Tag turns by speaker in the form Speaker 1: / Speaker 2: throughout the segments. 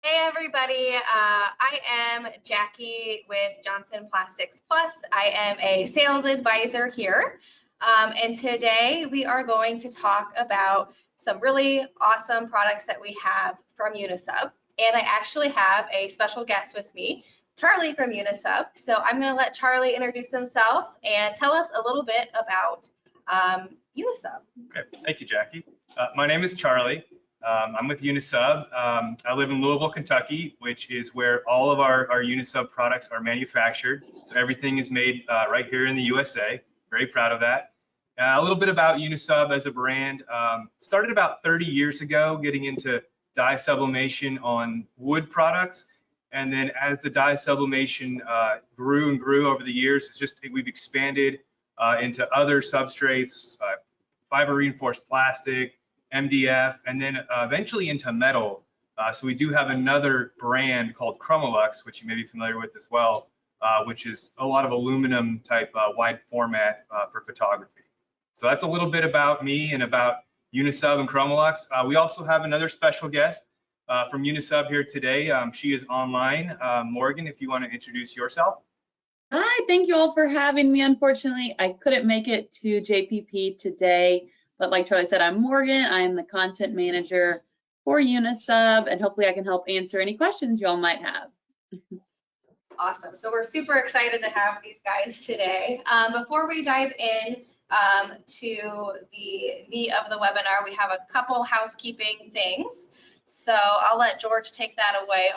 Speaker 1: Hey everybody, I am Jackie with Johnson Plastics Plus. I am a sales advisor here, and today we are going to talk about some really awesome products that we have from Unisub. And I actually have a special guest with me, Charlie from Unisub. So I'm going to let Charlie introduce himself and tell us a little bit about Unisub.
Speaker 2: Okay, thank you, Jackie. My name is Charlie. I'm with Unisub. I live in Louisville, Kentucky, which is where all of our Unisub products are manufactured. So everything is made right here in the USA. Very proud of that. A little bit about Unisub as a brand. Started about 30 years ago, getting into dye sublimation on wood products. And then as the dye sublimation grew and grew over the years, we've expanded into other substrates, fiber reinforced plastic, MDF, and then eventually into metal. So we do have another brand called Chromolux, which you may be familiar with as well, which is a lot of aluminum type wide format for photography. So that's a little bit about me and about Unisub and Chromolux. We also have another special guest from Unisub here today. She is online. Morgan, if you want to introduce yourself.
Speaker 3: Hi, thank you all for having me. Unfortunately, I couldn't make it to JPP today, but like Charlie said, I'm Morgan. I'm the content manager for Unisub, and hopefully I can help answer any questions you all might have.
Speaker 1: Awesome. So we're super excited to have these guys today. Before we dive in to the meat of the webinar, we have a couple housekeeping things. So I'll let George take that away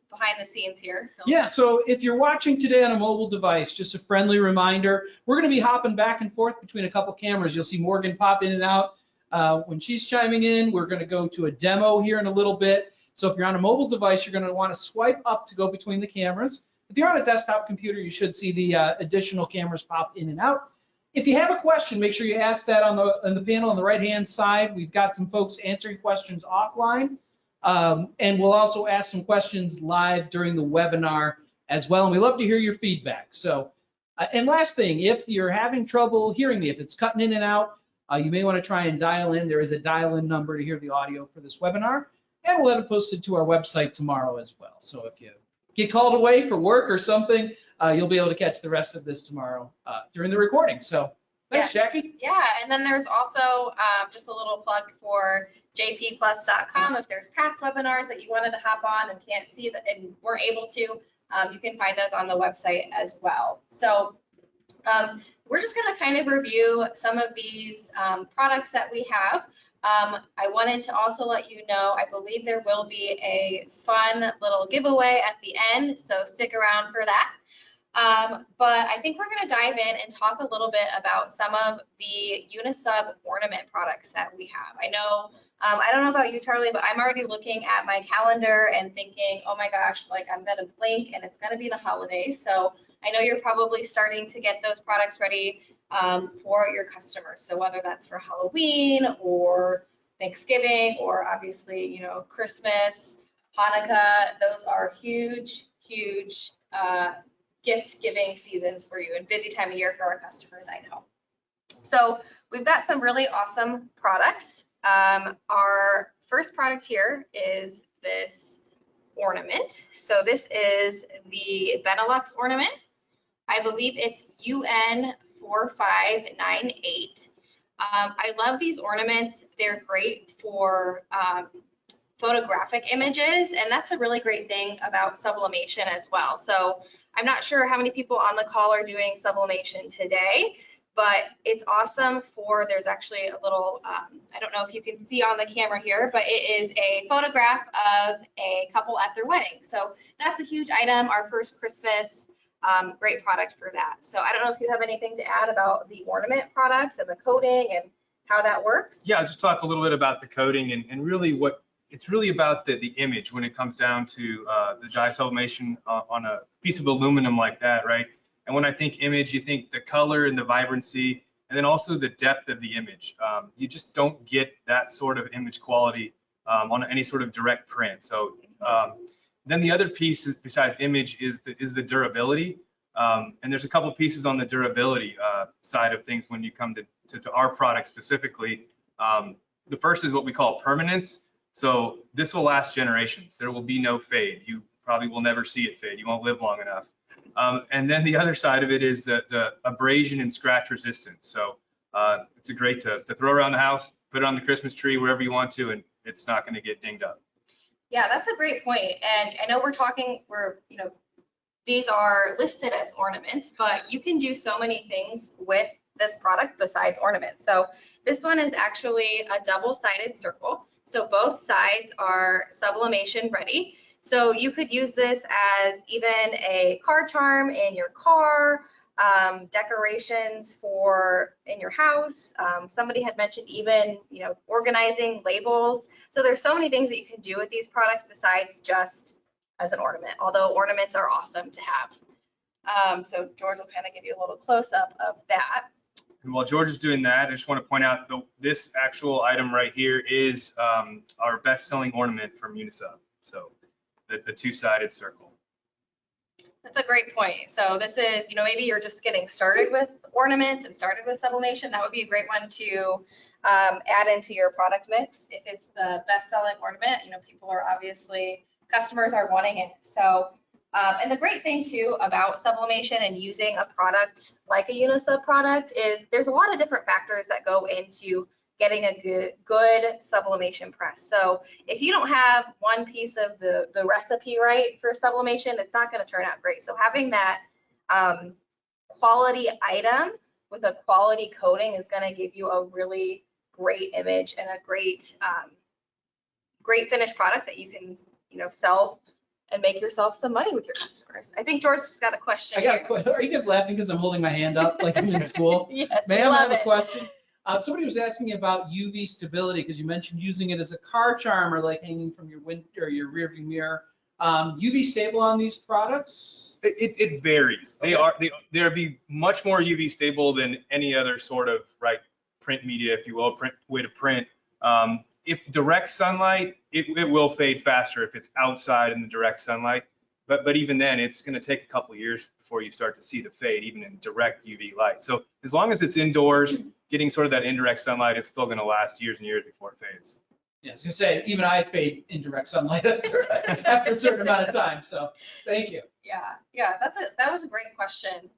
Speaker 1: behind the scenes here.
Speaker 4: Yeah, so if you're watching today on a mobile device, just a friendly reminder, we're going to be hopping back and forth between a couple cameras. You'll see Morgan pop in and out when she's chiming in. We're going to go to a demo here in a little bit. So if you're on a mobile device, you're going to want to swipe up to go between the cameras. If you're on a desktop computer, you should see the additional cameras pop in and out. If you have a question, make sure you ask that on the panel on the right-hand side. We've got some folks answering questions offline. And we'll also ask some questions live during the webinar as well. And we love to hear your feedback. So, and last thing, if you're having trouble hearing me, if it's cutting in and out, you may want to try and dial in. There is a dial-in number to hear the audio for this webinar. And we'll have it posted to our website tomorrow as well. So if you get called away for work or something, you'll be able to catch the rest of this tomorrow during the recording. So thanks, Jackie.
Speaker 1: Yeah, and then there's also just a little plug for jpplus.com. If there's past webinars that you wanted to hop on and can't see that and weren't able to, you can find those on the website as well. So we're just going to kind of review some of these products that we have. I wanted to also let you know, I believe there will be a fun little giveaway at the end, so stick around for that. But I think we're going to dive in and talk a little bit about some of the Unisub ornament products that we have. I know, I don't know about you, Charlie, but I'm already looking at my calendar and thinking, oh my gosh, like I'm going to blink and it's going to be the holidays. So I know you're probably starting to get those products ready for your customers. So whether that's for Halloween or Thanksgiving or obviously, you know, Christmas, Hanukkah, those are huge, huge gift giving seasons for you and busy time of year for our customers, I know. So we've got some really awesome products. Our first product here is this ornament. So this is the Benelux ornament. I believe it's UN4598. I love these ornaments. They're great for photographic images, and that's a really great thing about sublimation as well. So I'm not sure how many people on the call are doing sublimation today, but it's awesome for, there's actually a little, I don't know if you can see on the camera here, but it is a photograph of a couple at their wedding. So that's a huge item, our first Christmas, great product for that. So I don't know if you have anything to add about the ornament products and the coating and how that works.
Speaker 2: Yeah, I'll just talk a little bit about the coating and really what it's really about the image when it comes down to the dye sublimation on a piece of aluminum like that, right? And when I think image, you think the color and the vibrancy, and then also the depth of the image. You just don't get that sort of image quality on any sort of direct print. So then the other piece is, besides image is the durability. And there's a couple pieces on the durability side of things when you come to our product specifically. The first is what we call permanence. So this will last generations. There will be no fade. You probably will never see it fade. You won't live long enough. And then the other side of it is the abrasion and scratch resistance. So it's a great to throw around the house, put it on the Christmas tree, wherever you want to, and it's not going to get dinged up.
Speaker 1: Yeah, that's a great point. And I know these are listed as ornaments, but you can do so many things with this product besides ornaments. So this one is actually a double-sided circle. So both sides are sublimation ready. So you could use this as even a car charm in your car, decorations in your house. Somebody had mentioned even, organizing labels. So there's so many things that you can do with these products besides just as an ornament, although ornaments are awesome to have. So George will kind of give you a little close-up of that.
Speaker 2: And while George is doing that, I just want to point out this actual item right here is our best-selling ornament from Unisub. So the two-sided circle.
Speaker 1: That's a great point. So this is, maybe you're just getting started with ornaments and started with sublimation. That would be a great one to add into your product mix. If it's the best-selling ornament, customers are wanting it. So, and the great thing too about sublimation and using a product like a Unisub product is there's a lot of different factors that go into getting a good sublimation press. So if you don't have one piece of the recipe right for sublimation, it's not going to turn out great. So having that quality item with a quality coating is going to give you a really great image and a great finished product that you can sell and make yourself some money with your customers. I think George just got a question.
Speaker 4: Are you guys laughing because I'm holding my hand up like I'm in school?
Speaker 1: Yes,
Speaker 4: Ma'am, I have
Speaker 1: love
Speaker 4: a question. Somebody was asking about UV stability because you mentioned using it as a car charm or like hanging from your window or your rearview mirror. UV stable on these products?
Speaker 2: It varies.
Speaker 4: Okay.
Speaker 2: They'll be much more UV stable than any other sort of print media, if you will, way to print. If direct sunlight, it will fade faster if it's outside in the direct sunlight. But even then, it's going to take a couple of years before you start to see the fade, even in direct UV light. So as long as it's indoors, getting sort of that indirect sunlight, it's still going to last years and years before it fades.
Speaker 4: Yeah, I was gonna say, even I fade in direct sunlight after a certain amount of time. So thank you.
Speaker 1: Yeah, that was a great question.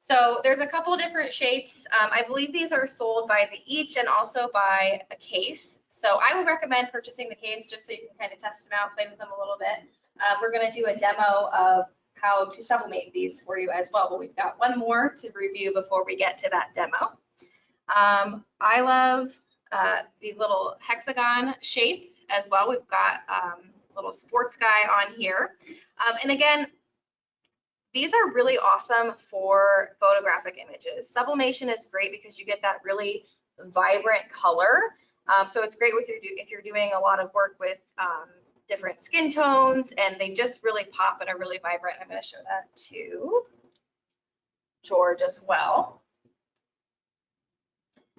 Speaker 1: So there's a couple different shapes. I believe these are sold by the each and also by a case. So I would recommend purchasing the case just so you can kind of test them out, play with them a little bit. We're going to do a demo of how to sublimate these for you as well, but we've got one more to review before we get to that demo. I love the little hexagon shape as well. We've got a little sports guy on here. And again, these are really awesome for photographic images. Sublimation is great because you get that really vibrant color. So it's great if you're doing a lot of work with different skin tones, and they just really pop and are really vibrant. I'm going to show that to George as well.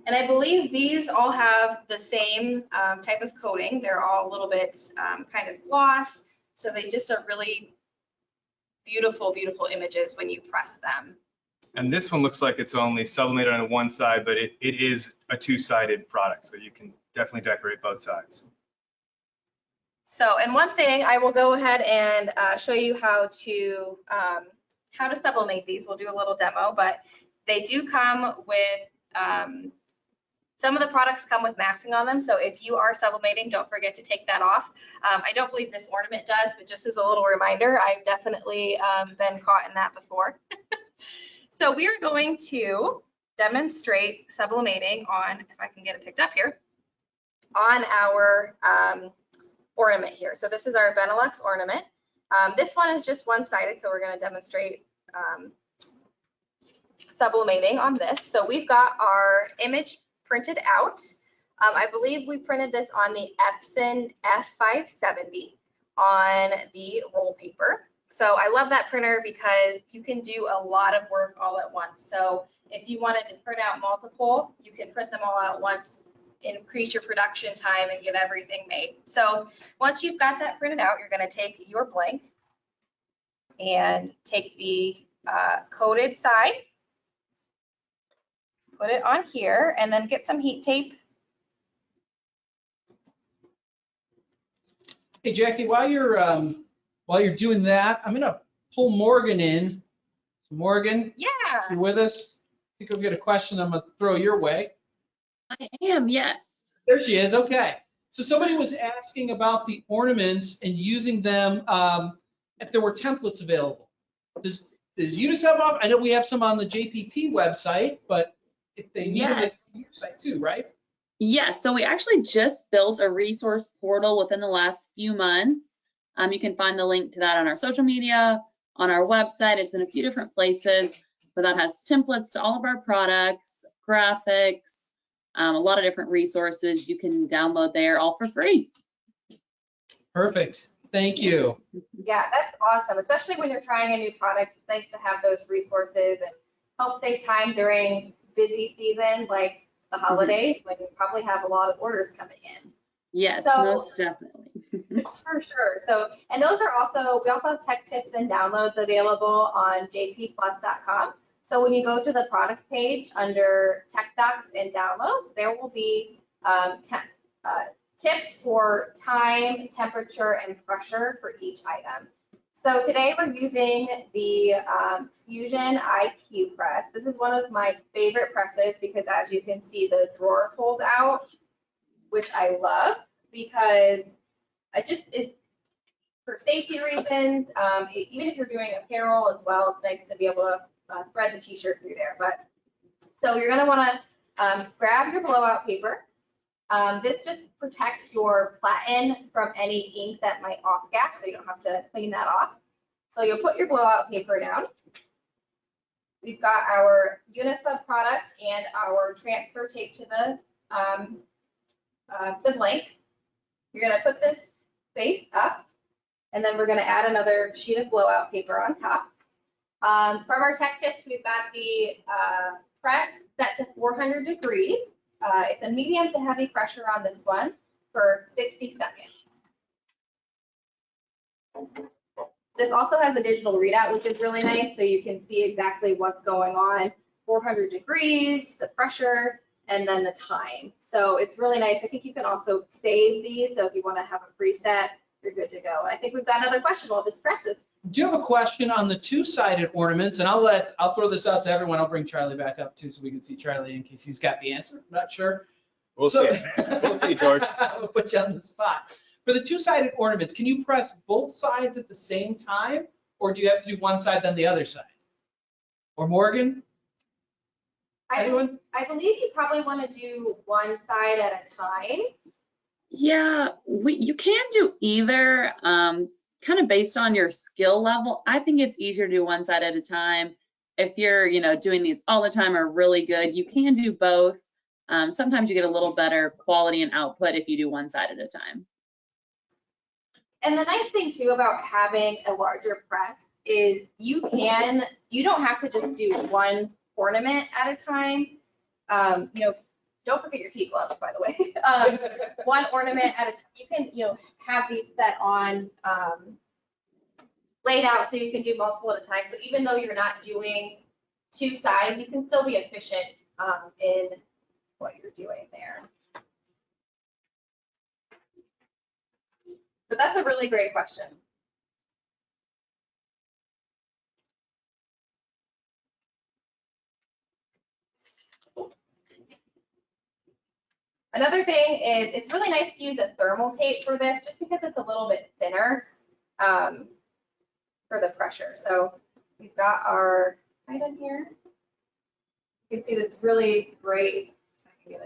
Speaker 1: And I believe these all have the same type of coating. They're all a little bit kind of gloss. So they just are really beautiful, beautiful images when you press them.
Speaker 2: And this one looks like it's only sublimated on one side, but it is a two-sided product. So you can definitely decorate both sides.
Speaker 1: So, and one thing, I will go ahead and show you how to sublimate these. We'll do a little demo, but they do come with, some of the products come with masking on them. So if you are sublimating, don't forget to take that off. I don't believe this ornament does, but just as a little reminder, I've definitely been caught in that before. So we are going to demonstrate sublimating on, if I can get it picked up here, on our ornament here. So this is our Benelux ornament. This one is just one-sided, so we're going to demonstrate sublimating on this. So we've got our image printed out. I believe we printed this on the Epson F570 on the roll paper. So I love that printer because you can do a lot of work all at once. So if you wanted to print out multiple, you can print them all out at once, increase your production time and get everything made. So once you've got that printed out, you're going to take your blank and take the coated side, put it on here, and then get some heat tape
Speaker 4: Hey, Jackie, while you're doing that, I'm gonna pull Morgan in. So Morgan,
Speaker 1: Yeah.
Speaker 4: you with us? I think we've got a question I'm gonna throw your way.
Speaker 3: I am, yes.
Speaker 4: There she is, okay. So somebody was asking about the ornaments and using them, if there were templates available. Does Unisub have, I know we have some on the JPP website, but if they need them, they
Speaker 3: Yes.
Speaker 4: can use your site too, right?
Speaker 3: Yes, so we actually just built a resource portal within the last few months. You can find the link to that on our social media, on our website. It's in a few different places, but that has templates to all of our products, graphics, a lot of different resources you can download there, all for free.
Speaker 4: Perfect, thank you.
Speaker 1: Yeah, that's awesome, especially when you're trying a new product. It's nice to have those resources and help save time during busy season like the holidays when you probably have a lot of orders coming in.
Speaker 3: Yes,
Speaker 1: So-
Speaker 3: most definitely.
Speaker 1: For sure. So, and those are also, we also have tech tips and downloads available on jpplus.com. So when you go to the product page under tech docs and downloads, there will be tips for time, temperature, and pressure for each item. So today we're using the Fusion IQ press. This is one of my favorite presses because as you can see, the drawer pulls out, which I love because it just is for safety reasons. Even if you're doing apparel as well, it's nice to be able to thread the t-shirt through there. But so you're gonna wanna grab your blowout paper. This just protects your platen from any ink that might off gas, so you don't have to clean that off. So you'll put your blowout paper down. We've got our Unisub product and our transfer tape to the blank. You're gonna put this face up, and then we're gonna add another sheet of blowout paper on top. From our tech tips, we've got the press set to 400 degrees. It's a medium to heavy pressure on this one for 60 seconds. This also has a digital readout, which is really nice, so you can see exactly what's going on. 400 degrees, the pressure, and then the time. So it's really nice. I think you can also save these, so if you want to have a preset, you're good to go. And I think we've got another question while this presses.
Speaker 4: Do you have a question on the two-sided ornaments? And I'll throw this out to everyone. I'll bring Charlie back up too, so we can see Charlie in case he's got the answer. I'm not sure.
Speaker 2: We'll
Speaker 4: So-
Speaker 2: see. We'll see, George.
Speaker 4: We'll put you on the spot. For the two-sided ornaments, can you press both sides at the same time? Or do you have to do one side then the other side? Or Morgan? Anyone?
Speaker 1: I believe you probably want to do one side at a time.
Speaker 3: Yeah, you can do either, kind of based on your skill level. I think it's easier to do one side at a time. If you're, doing these all the time are really good, you can do both. Sometimes you get a little better quality and output if you do one side at a time.
Speaker 1: And the nice thing too about having a larger press is you don't have to just do one ornament at a time. Don't forget your heat gloves, by the way. One ornament at a time. You can, have these set on, laid out so you can do multiple at a time. So even though you're not doing two sides, you can still be efficient in what you're doing there. But that's a really great question. Another thing is it's really nice to use a thermal tape for this just because it's a little bit thinner for the pressure. So we've got our item here. You can see this really great, I can get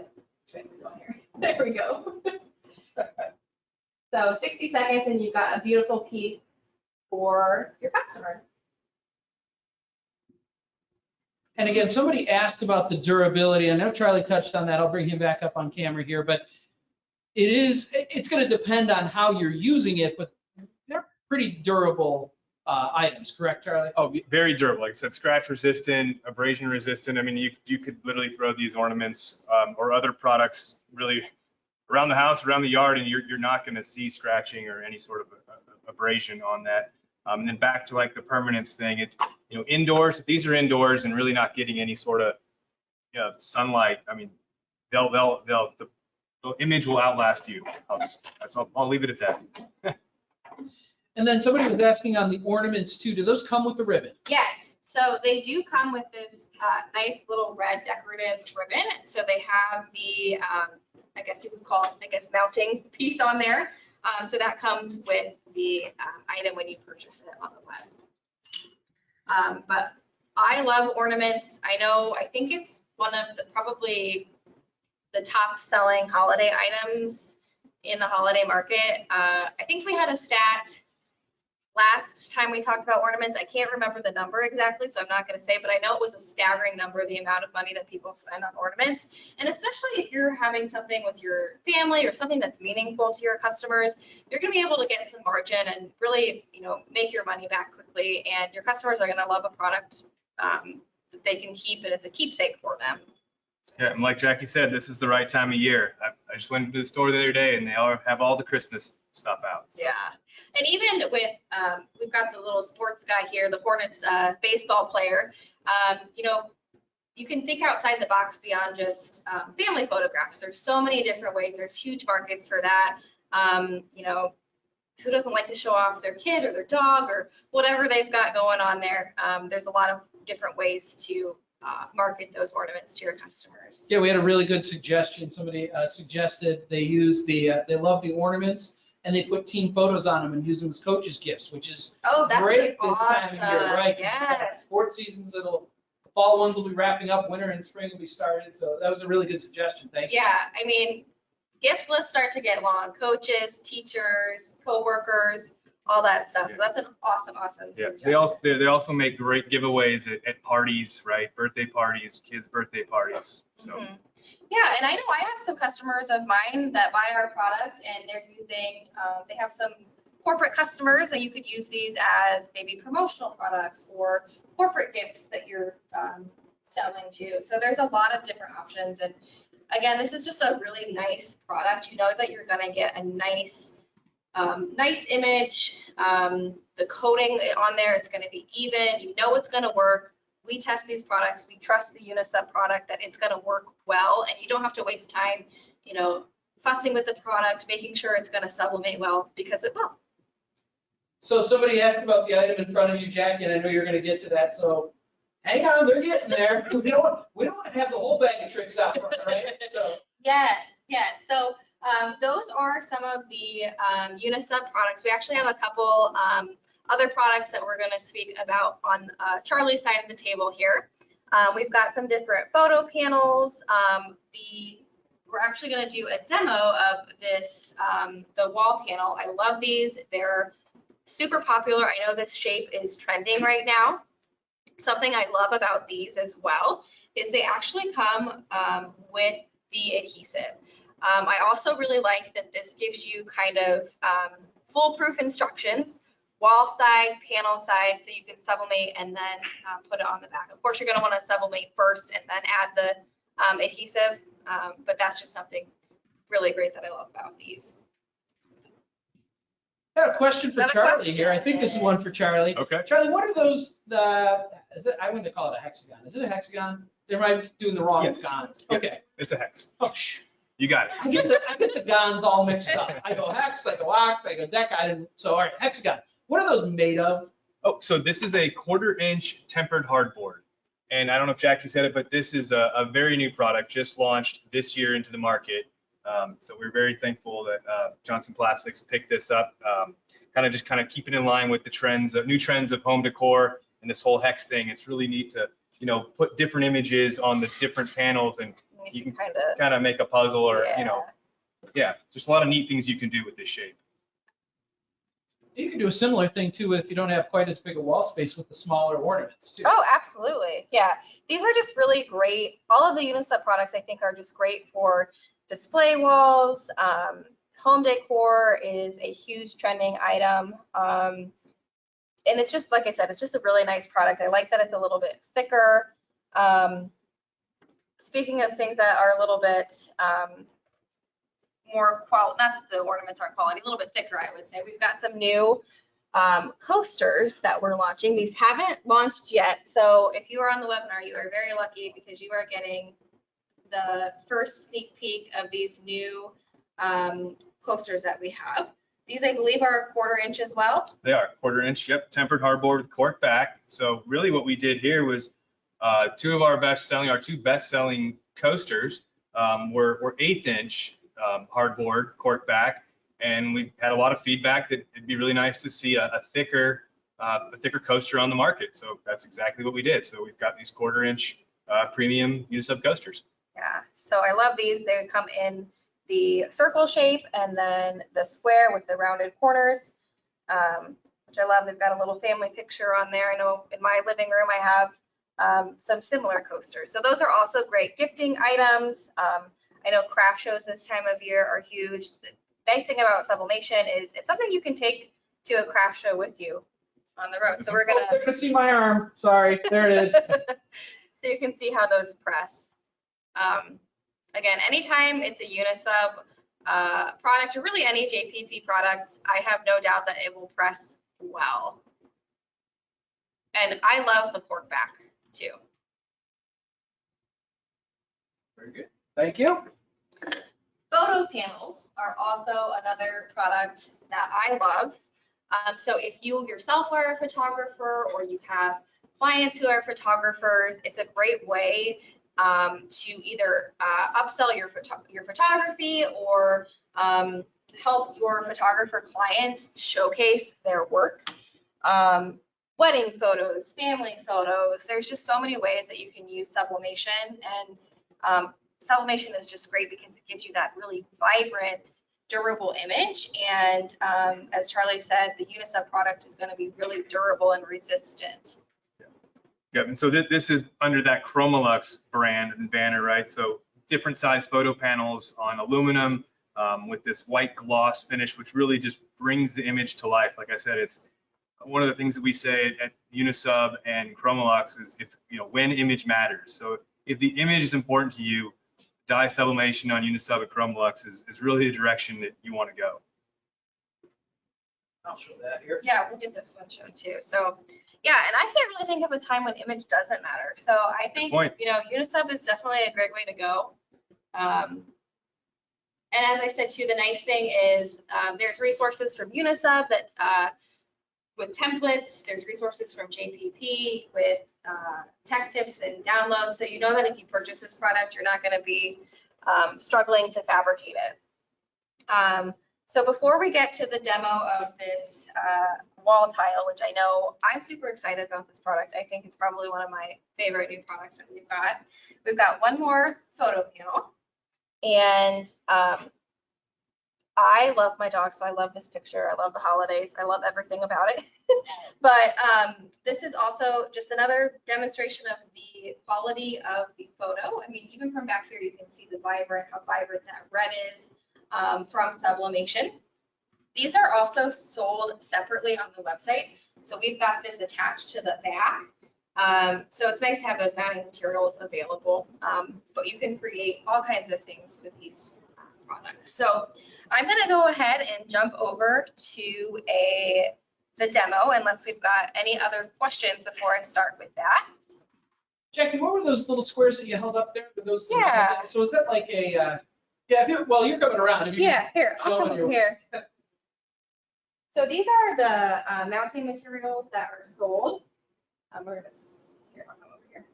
Speaker 1: it here. There we go. So 60 seconds and you've got a beautiful piece for your customer.
Speaker 4: And again, somebody asked about the durability. I know Charlie touched on that. I'll bring him back up on camera here, but it's going to depend on how you're using it, but they're pretty durable items, correct, Charlie?
Speaker 2: Oh, very durable. Like I said, scratch resistant, abrasion resistant. I mean, you could literally throw these ornaments or other products really around the house, around the yard, and you're not going to see scratching or any sort of abrasion on that. And then back to like the permanence thing, indoors, if these are indoors and really not getting any sort of sunlight, I mean, the image will outlast you. I'll leave it at that.
Speaker 4: And then somebody was asking on the ornaments too. Do those come with the ribbon?
Speaker 1: Yes, so they do come with this nice little red decorative ribbon. So they have the, I guess you could call it, mounting piece on there. So that comes with the item when you purchase it on the web. But I love ornaments. I think it's one of the, probably the top selling holiday items in the holiday market. I think we had a stat last time we talked about ornaments. I can't remember the number exactly, so I'm not going to say, but I know it was a staggering number, the amount of money that people spend on ornaments. And especially if you're having something with your family or something that's meaningful to your customers, you're going to be able to get some margin and really, make your money back quickly. And your customers are going to love a product that they can keep, and it's a keepsake for them.
Speaker 2: Yeah, and like Jackie said, this is the right time of year. I just went to the store the other day and they all have all the Christmas stuff out. So.
Speaker 1: Yeah, and even with, we've got the little sports guy here, the Hornets baseball player, you can think outside the box beyond just family photographs. There's so many different ways. There's huge markets for that. Who doesn't like to show off their kid or their dog or whatever they've got going on there? There's a lot of different ways to market those ornaments to your customers.
Speaker 4: Yeah, we had a really good suggestion. Somebody suggested they use they love the ornaments and they put team photos on them and use them as coaches' gifts, which is great this time of year, right?
Speaker 1: Yes.
Speaker 4: Sports seasons, fall ones will be wrapping up, winter and spring will be started. So that was a really good suggestion. Thank you.
Speaker 1: Yeah, gift lists start to get long. Coaches, teachers, coworkers, all that stuff. So that's an awesome
Speaker 2: Yeah,
Speaker 1: suggestion.
Speaker 2: they also make great giveaways at parties, right? Birthday parties, kids' birthday parties. So.
Speaker 1: Mhm. Yeah, and I know I have some customers of mine that buy our product and they're using, they have some corporate customers that you could use these as maybe promotional products or corporate gifts that you're selling to. So there's a lot of different options. And again, this is just a really nice product. You know that you're gonna get a nice image. The coating on there, it's gonna be even. You know it's gonna work. We test these products. We trust the Unisub product that it's gonna work well, and you don't have to waste time, fussing with the product, making sure it's gonna sublimate well, because it will.
Speaker 4: So somebody asked about the item in front of you, Jackie, and I know you're going to get to that. So hang on, they're getting there. We don't want to have the whole bag of tricks out front, right? So
Speaker 1: Yes. So those are some of the Unisub products. We actually have a couple other products that we're going to speak about on Charlie's side of the table here. We've got some different photo panels. We're actually going to do a demo of this, the wall panel. I love these. They're super popular. I know this shape is trending right now. Something I love about these as well is they actually come with the adhesive. I also really like that this gives you kind of foolproof instructions, wall side, panel side, so you can sublimate and then put it on the back. Of course, you're going to want to sublimate first and then add the adhesive, but that's just something really great that I love about these.
Speaker 4: I got a question for
Speaker 1: Another
Speaker 4: Charlie
Speaker 1: question.
Speaker 4: here. I think this is one for Charlie.
Speaker 2: Okay.
Speaker 4: Charlie, what are those, I wouldn't call it a hexagon. Is it a hexagon? They might be doing the wrong
Speaker 2: Yes.
Speaker 4: gons.
Speaker 2: Yes.
Speaker 4: Okay.
Speaker 2: It's a hex.
Speaker 4: Oh, shh.
Speaker 2: You got it.
Speaker 4: I get the gons all mixed up. I go hex, I go oct, I go deca. I didn't. So, all right, hexagon. What are those made of?
Speaker 2: Oh, so this is a 1/4-inch tempered hardboard. And I don't know if Jackie said it, but this is a very new product, just launched this year into the market. So we're very thankful that Johnson Plastics picked this up, kind of keeping in line with the trends, new trends of home decor and this whole hex thing. It's really neat to, put different images on the different panels, and you can kind of make a puzzle or, just a lot of neat things you can do with this shape.
Speaker 4: You can do a similar thing too if you don't have quite as big a wall space with the smaller ornaments too.
Speaker 1: Oh, absolutely. Yeah. These are just really great. All of the Unisub products, I think, are just great for display walls. Home decor is a huge trending item. And it's just, like I said, it's just a really nice product. I like that it's a little bit thicker. Speaking of things that are a little bit more quality, not that the ornaments aren't quality, a little bit thicker, I would say. We've got some new coasters that we're launching. These haven't launched yet. So if you are on the webinar, you are very lucky because you are getting the first sneak peek of these new coasters that we have. These, I believe, are a 1/4 inch as well.
Speaker 2: They are 1/4 inch, yep, tempered hardboard with cork back. So really what we did here was two best selling coasters were 1/8 inch hardboard cork back. And we had a lot of feedback that it'd be really nice to see a thicker coaster on the market. So that's exactly what we did. So we've got these 1/4 inch premium Unisub coasters.
Speaker 1: Yeah, so I love these. They come in the circle shape and then the square with the rounded corners, which I love. They've got a little family picture on there. I know in my living room I have some similar coasters. So those are also great gifting items. I know craft shows this time of year are huge. The nice thing about Sublimation is it's something you can take to a craft show with you on the road. So we're
Speaker 4: Oh, they're gonna see my arm. Sorry, there it is.
Speaker 1: so you can see how those press. Again, anytime it's a Unisub product or really any JPP product, I have no doubt that it will press well. And I love the cork back too.
Speaker 4: Very good. Thank you.
Speaker 1: Photo panels are also another product that I love. So if you yourself are a photographer or you have clients who are photographers, it's a great way to either upsell your photography or help your photographer clients showcase their work. Wedding photos, family photos, there's just so many ways that you can use sublimation, and sublimation is just great because it gives you that really vibrant, durable image. And as Charlie said, the Unisub product is going to be really durable and resistant.
Speaker 2: Yep, and so this is under that Chromolux brand and banner, right? So different size photo panels on aluminum with this white gloss finish, which really just brings the image to life. Like I said, it's one of the things that we say at Unisub and Chromolux is when image matters. So if the image is important to you, dye sublimation on Unisub and Chromolux is really the direction that you want to go.
Speaker 4: I'll show that here.
Speaker 1: Yeah, we'll get this one shown too. So yeah, and I can't really think of a time when image doesn't matter. So I think, Unisub is definitely a great way to go. And as I said too, the nice thing is there's resources from Unisub that with templates, there's resources from JPP with tech tips and downloads. So you know that if you purchase this product, you're not going to be struggling to fabricate it. So before we get to the demo of this wall tile, which I know I'm super excited about this product. I think it's probably one of my favorite new products that we've got. We've got one more photo panel. And I love my dog, so I love this picture. I love the holidays. I love everything about it. But this is also just another demonstration of the quality of the photo. I mean, even from back here, you can see how vibrant that red is from Sublimation. These are also sold separately on the website. So we've got this attached to the back. So it's nice to have those mounting materials available, but you can create all kinds of things with these products. So I'm going to go ahead and jump over to the demo, unless we've got any other questions before I start with that.
Speaker 4: Jackie, what were those little squares that you held up there? Were those
Speaker 1: Yeah.
Speaker 4: So is that like a, well, you're coming around. If you
Speaker 1: Yeah, here, I'll
Speaker 4: show
Speaker 1: come
Speaker 4: your-
Speaker 1: over here. So these are the mounting materials that are sold. We're gonna, here, I'll come over here.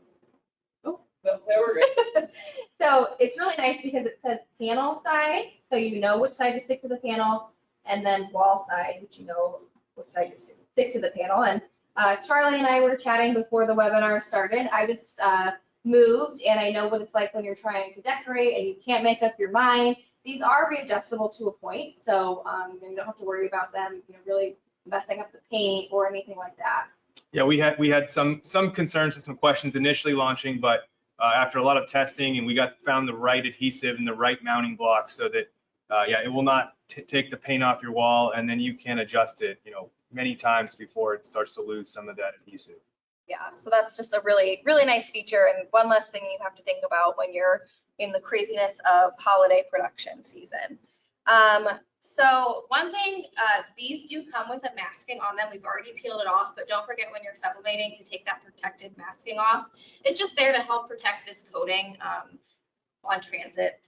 Speaker 4: No, there we're good.
Speaker 1: So it's really nice because it says panel side, so you know which side to stick to the panel, and then wall side, which you know which side to stick to the panel. And Charlie and I were chatting before the webinar started. I just moved, and I know what it's like when you're trying to decorate and you can't make up your mind. These are readjustable to a point, so you don't have to worry about them, really messing up the paint or anything like that.
Speaker 2: Yeah, we had some concerns and some questions initially launching, but after a lot of testing, and we found the right adhesive and the right mounting block, so that it will not take the paint off your wall, and then you can adjust it, many times before it starts to lose some of that adhesive.
Speaker 1: Yeah, so that's just a really, really nice feature, and one less thing you have to think about when you're in the craziness of holiday production season. So one thing, these do come with a masking on them. We've already peeled it off, but don't forget when you're sublimating to take that protective masking off. It's just there to help protect this coating on transit.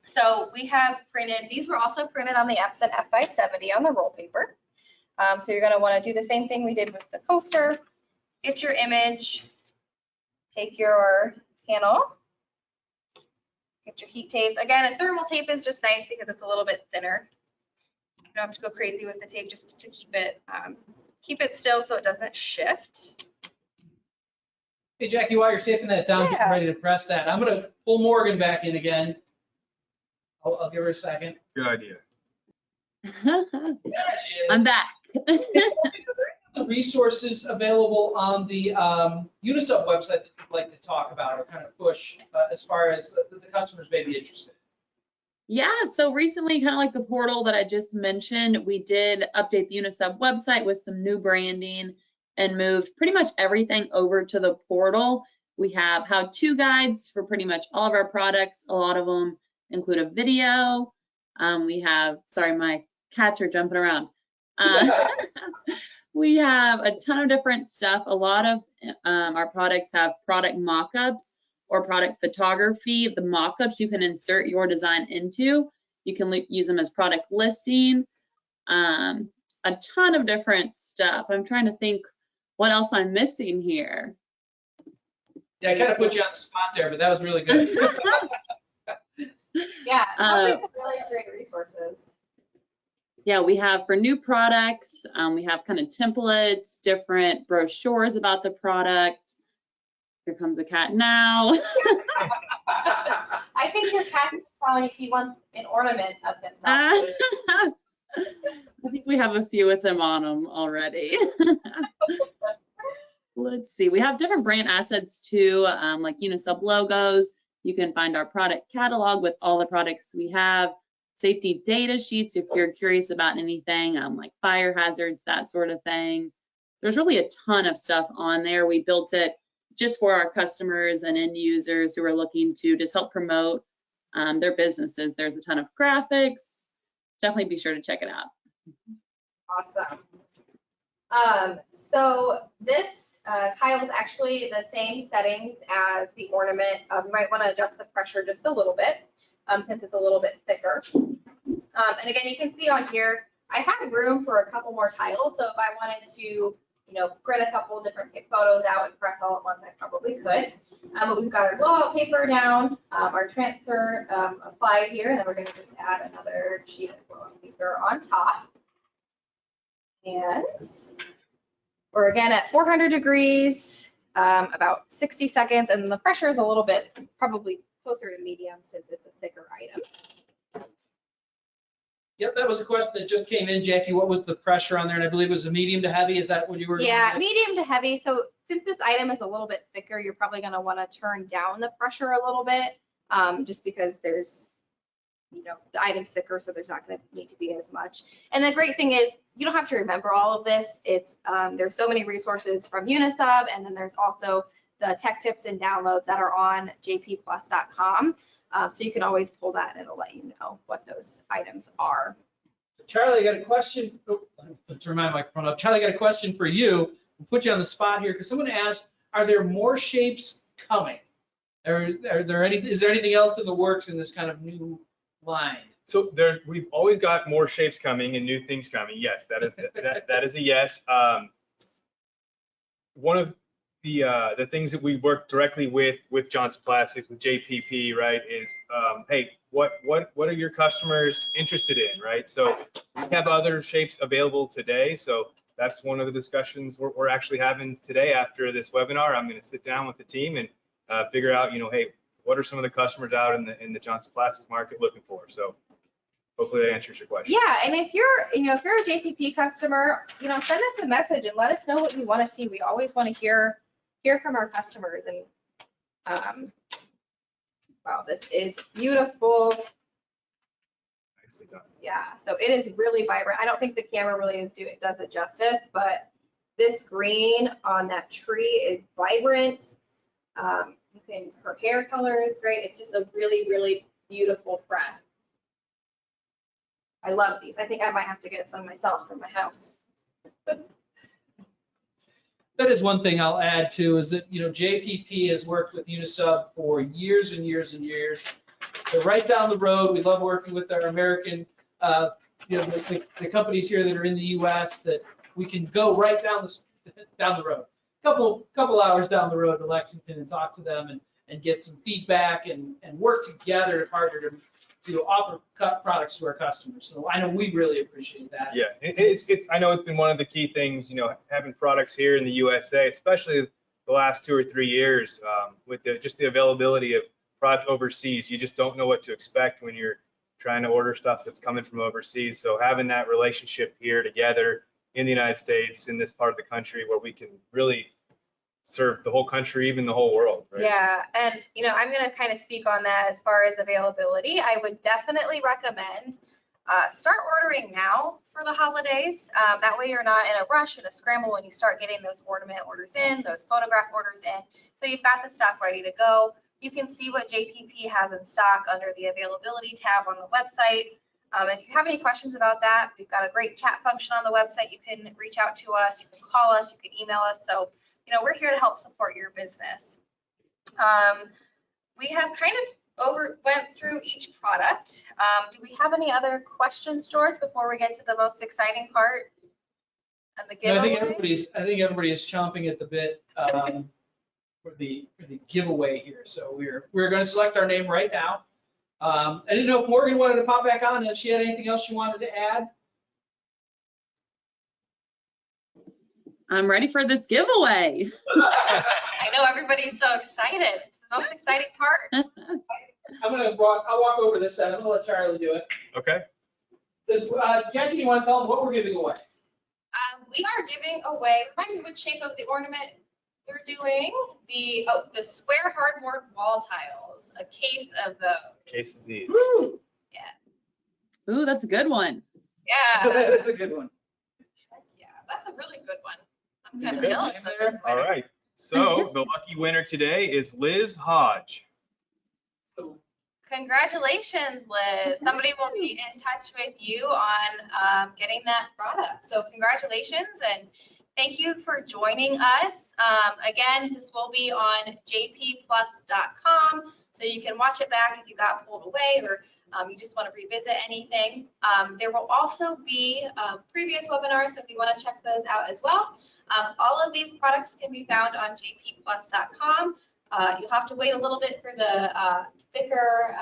Speaker 1: So we have printed, these were also printed on the Epson F570 on the roll paper. So you're gonna wanna do the same thing we did with the coaster. Get your image, take your panel, get your heat tape. Again, a thermal tape is just nice because it's a little bit thinner. You don't have to go crazy with the tape just to keep it still so it doesn't shift.
Speaker 4: Hey, Jackie, while you're taping that down, getting
Speaker 1: Yeah.
Speaker 4: ready to press that, I'm gonna pull Morgan back in again. I'll give her a second.
Speaker 2: Good idea.
Speaker 4: There she is.
Speaker 3: I'm back.
Speaker 4: The resources available on the Unisub website that you'd like to talk about or kind of push as far as the customers may be interested?
Speaker 3: Yeah, so recently, kind of like the portal that I just mentioned, we did update the Unisub website with some new branding and moved pretty much everything over to the portal. We have how-to guides for pretty much all of our products. A lot of them include a video. We have, sorry, my cats are jumping around. We have a ton of different stuff. A lot of our products have product mock-ups or product photography. The mock-ups you can insert your design into. You can use them as product listing. A ton of different stuff. I'm trying to think what else I'm missing here.
Speaker 4: Yeah, I kind of put you on the spot there, but that was really good.
Speaker 1: Yeah, some really great resources.
Speaker 3: Yeah, we have for new products, we have kind of templates, different brochures about the product. Here comes a cat now.
Speaker 1: I think your cat is telling you he wants an ornament of himself.
Speaker 3: I think we have a few with them on them already. Let's see, we have different brand assets too, like Unisub logos. You can find our product catalog with all the products we have. Safety data sheets if you're curious about anything like fire hazards, that sort of thing. There's really a ton of stuff on there. We built it just for our customers and end users who are looking to just help promote their businesses. There's a ton of graphics. Definitely be sure to check it out.
Speaker 1: Awesome. So this tile is actually the same settings as the ornament. You might want to adjust the pressure just a little bit since it's a little bit thicker. And again, you can see on here, I have room for a couple more tiles. So if I wanted to, print a couple different photos out and press all at once, I probably could. But we've got our blowout paper down, our transfer applied here, and then we're going to just add another sheet of blowout paper on top. And we're again at 400 degrees, about 60 seconds, and the pressure is a little bit probably closer to medium since it's a thicker item.
Speaker 4: Yep, that was a question that just came in, Jackie. What was the pressure on there? And I believe it was a medium to heavy. Is that what you were?
Speaker 1: Yeah, medium to heavy. So since this item is a little bit thicker, you're probably going to want to turn down the pressure a little bit, just because there's, the item's thicker, so there's not going to need to be as much. And the great thing is you don't have to remember all of this. It's there's so many resources from Unisub, and then there's also the tech tips and downloads that are on jpplus.com. So you can always pull that and it'll let you know what those items are.
Speaker 4: Charlie, I got a question. Oh, let's turn my microphone up. Charlie, I got a question for you. We'll put you on the spot here because someone asked, are there more shapes coming? Is there anything else in the works in this kind of new line?
Speaker 2: So we've always got more shapes coming and new things coming. Yes, that is a yes. One of the things that we work directly with Johnson Plastics, with JPP, right, is hey, what are your customers interested in, right? So we have other shapes available today. So that's one of the discussions we're actually having today after this webinar. I'm going to sit down with the team and figure out, hey, what are some of the customers out in the Johnson Plastics market looking for? So hopefully that answers your question.
Speaker 1: Yeah, and if you're a JPP customer, send us a message and let us know what you want to see. We always want to hear from our customers. And wow, this is beautiful.
Speaker 2: Nicely done.
Speaker 1: Yeah, so it is really vibrant. I don't think the camera really does it justice, but this green on that tree is vibrant. Her hair color is great. It's just a really, really beautiful press. I love these. I think I might have to get some myself for my house.
Speaker 4: That is one thing I'll add to is that, JPP has worked with Unisub for years and years and years. They're right down the road. We love working with our American, the companies here that are in the US that we can go right down the road. Couple hours down the road to Lexington and talk to them and get some feedback and work together to partner to offer products to our customers. So I know we really appreciate that.
Speaker 2: Yeah, I know it's been one of the key things, having products here in the USA, especially the last 2 or 3 years, with just the availability of product overseas. You just don't know what to expect when you're trying to order stuff that's coming from overseas. So having that relationship here together in the United States, in this part of the country where we can really serve the whole country, even the whole world. Right?
Speaker 1: Yeah, and I'm going to kind of speak on that as far as availability. I would definitely recommend start ordering now for the holidays. That way you're not in a rush and a scramble when you start getting those ornament orders in, those photograph orders in. So you've got the stock ready to go. You can see what JPP has in stock under the availability tab on the website. If you have any questions about that, we've got a great chat function on the website. You can reach out to us, you can call us, you can email us. So we're here to help support your business. We have kind of went through each product. Do we have any other questions, George, before we get to the most exciting part of the giveaway?
Speaker 4: I think everybody is chomping at the bit for the giveaway here. So we're going to select our name right now. I didn't know if Morgan wanted to pop back on, if she had anything else she wanted to add.
Speaker 3: I'm ready for this giveaway.
Speaker 1: I know everybody's so excited. It's the most exciting part.
Speaker 4: I'll walk over this side. I'm gonna let Charlie do it.
Speaker 2: Okay.
Speaker 4: Says, Jackie, you want to tell them what we're giving away?
Speaker 1: We are giving away, remind me what shape of the ornament we're doing. The square hardboard wall tiles, a case of those.
Speaker 2: Case of these.
Speaker 4: Woo!
Speaker 1: Yeah.
Speaker 3: Ooh, that's a good one.
Speaker 1: Yeah.
Speaker 4: That's a good one.
Speaker 1: Heck yeah, that's a really good one. I'm kind of
Speaker 2: Okay.
Speaker 1: jealous of this winner.
Speaker 2: All right. So the lucky winner today is Liz Hodge.
Speaker 4: So,
Speaker 1: Congratulations, Liz. Somebody will be in touch with you on getting that product. So congratulations and thank you for joining us. Again, this will be on jpplus.com, so you can watch it back if you got pulled away or you just want to revisit anything. There will also be previous webinars, so if you want to check those out as well. All of these products can be found on jpplus.com. You'll have to wait a little bit for the thicker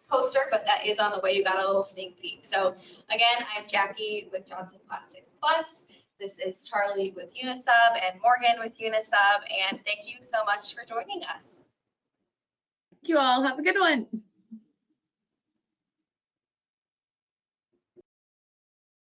Speaker 1: poster, but that is on the way. You got a little sneak peek. So again, I'm Jackie with Johnson Plastics Plus. This is Charlie with Unisub and Morgan with Unisub. And thank you so much for joining us.
Speaker 3: Thank you all. Have a good one.